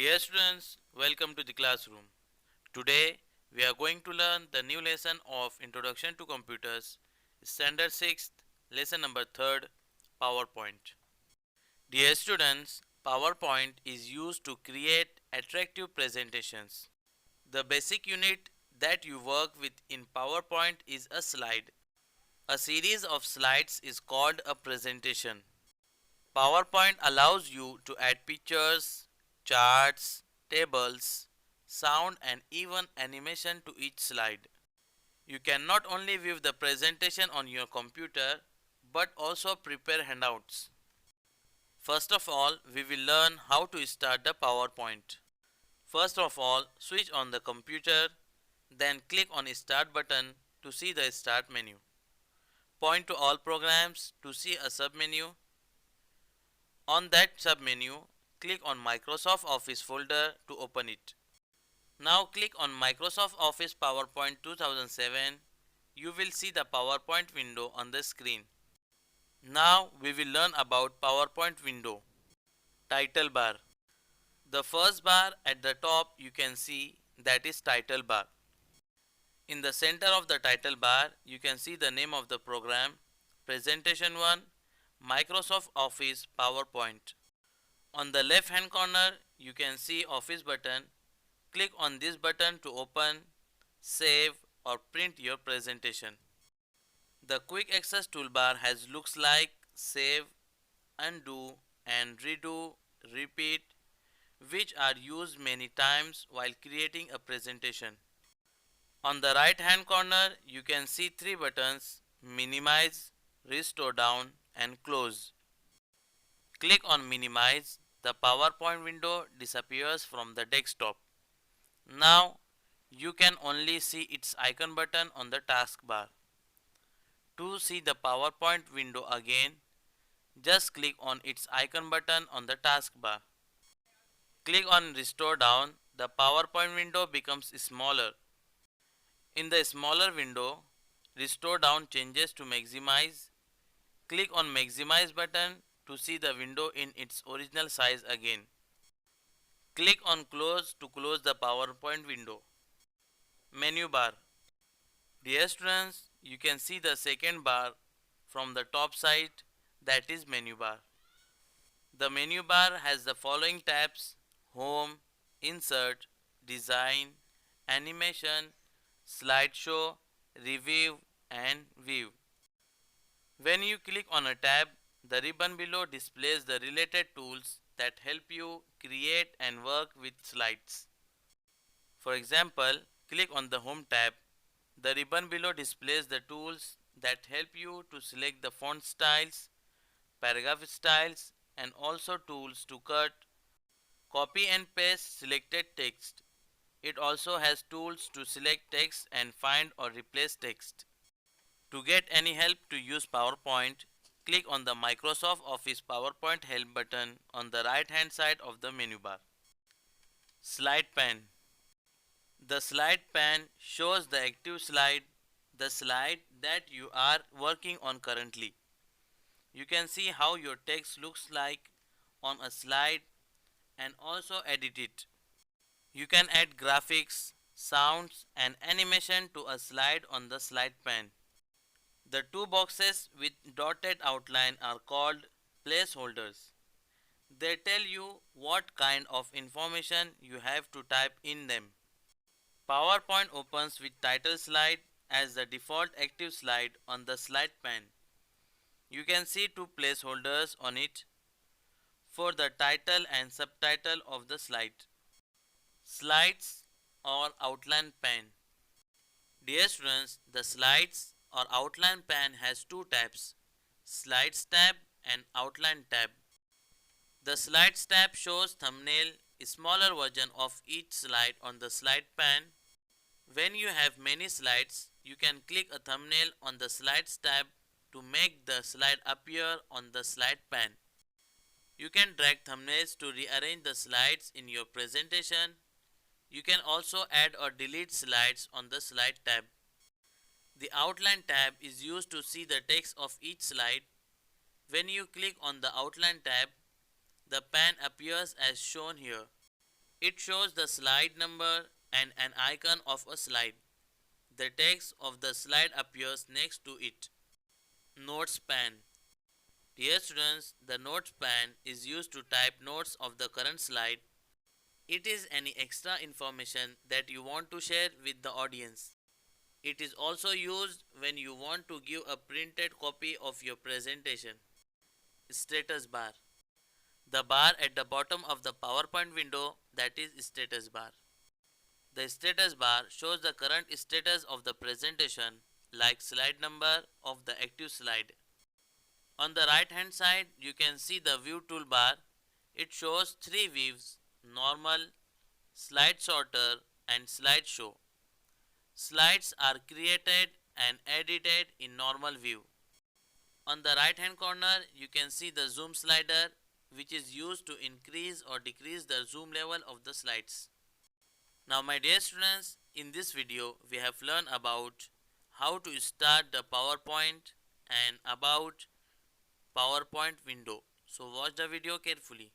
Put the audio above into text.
Dear students, welcome to the classroom. Today we are going to learn the new lesson of Introduction to Computers, Standard 6th, lesson number 3rd, PowerPoint. Dear students, PowerPoint is used to create attractive presentations. The basic unit that you work with in PowerPoint is a slide. A series of slides is called a presentation. PowerPoint allows you to add pictures, charts, tables, sound and even animation to each slide. You can not only view the presentation on your computer but also prepare handouts. First of all, we will learn how to start the PowerPoint. First of all, switch on the computer, then click on Start button to see the Start menu. Point to All Programs to see a submenu. On that submenu, click on Microsoft Office folder to open it. Now click on Microsoft Office PowerPoint 2007. You will see the PowerPoint window on the screen. Now we will learn about PowerPoint window. Title bar. The first bar at the top you can see, that is title bar. In the center of the title bar you can see the name of the program, Presentation 1, Microsoft Office PowerPoint. On the left hand corner you can see Office button. Click on this button to open, save or print your presentation. The quick access toolbar has looks like save, undo and redo, repeat, which are used many times while creating a presentation. On the right hand corner you can see three buttons, minimize, restore down and close. Click on minimize. The PowerPoint window disappears from the desktop. Now you can only see its icon button on the taskbar. To see the PowerPoint window again, just click on its icon button on the taskbar. Click on Restore Down. The PowerPoint window becomes smaller. In the smaller window, Restore Down changes to Maximize. Click on Maximize button to see the window in its original size again. Click on Close to close the PowerPoint window. Menu bar. Dear students, you can see the second bar from the top side, that is menu bar. The menu bar has the following tabs: Home, Insert, Design, Animation, Slideshow, Review and View. When you click on a tab, the ribbon below displays the related tools that help you create and work with slides. For example, click on the Home tab. The ribbon below displays the tools that help you to select the font styles, paragraph styles and also tools to cut, copy and paste selected text. It also has tools to select text and find or replace text. To get any help to use PowerPoint, click on the Microsoft Office PowerPoint Help button on the right hand side of the menu bar. Slide pane. The slide pane shows the active slide, the slide that you are working on currently. You can see how your text looks like on a slide and also edit it. You can add graphics, sounds and animation to a slide on the slide pane. The two boxes with dotted outline are called placeholders. They tell you what kind of information you have to type in them. PowerPoint opens with title slide as the default active slide on the slide pane. You can see two placeholders on it for the title and subtitle of the slide. Slides or outline pane. Dear students, the slides or outline pane has two tabs, Slides tab and Outline tab. The Slides tab shows thumbnail, a smaller version of each slide on the slide pane. When you have many slides, you can click a thumbnail on the Slides tab to make the slide appear on the slide pane. You can drag thumbnails to rearrange the slides in your presentation. You can also add or delete slides on the Slide tab. The Outline tab is used to see the text of each slide. When you click on the Outline tab, the pane appears as shown here. It shows the slide number and an icon of a slide. The text of the slide appears next to it. Notes pane. Dear students, the notes pane is used to type notes of the current slide. It is any extra information that you want to share with the audience. It is also used when you want to give a printed copy of your presentation. Status bar. The bar at the bottom of the PowerPoint window, that is status bar. The status bar shows the current status of the presentation, like slide number of the active slide. On the right hand side, you can see the view toolbar. It shows three views: normal, slide sorter and slide show. Slides are created and edited in normal view. On the right hand corner, you can see the zoom slider, which is used to increase or decrease the zoom level of the slides. Now my dear students, in this video we have learned about how to start the PowerPoint and about PowerPoint window. So watch the video carefully.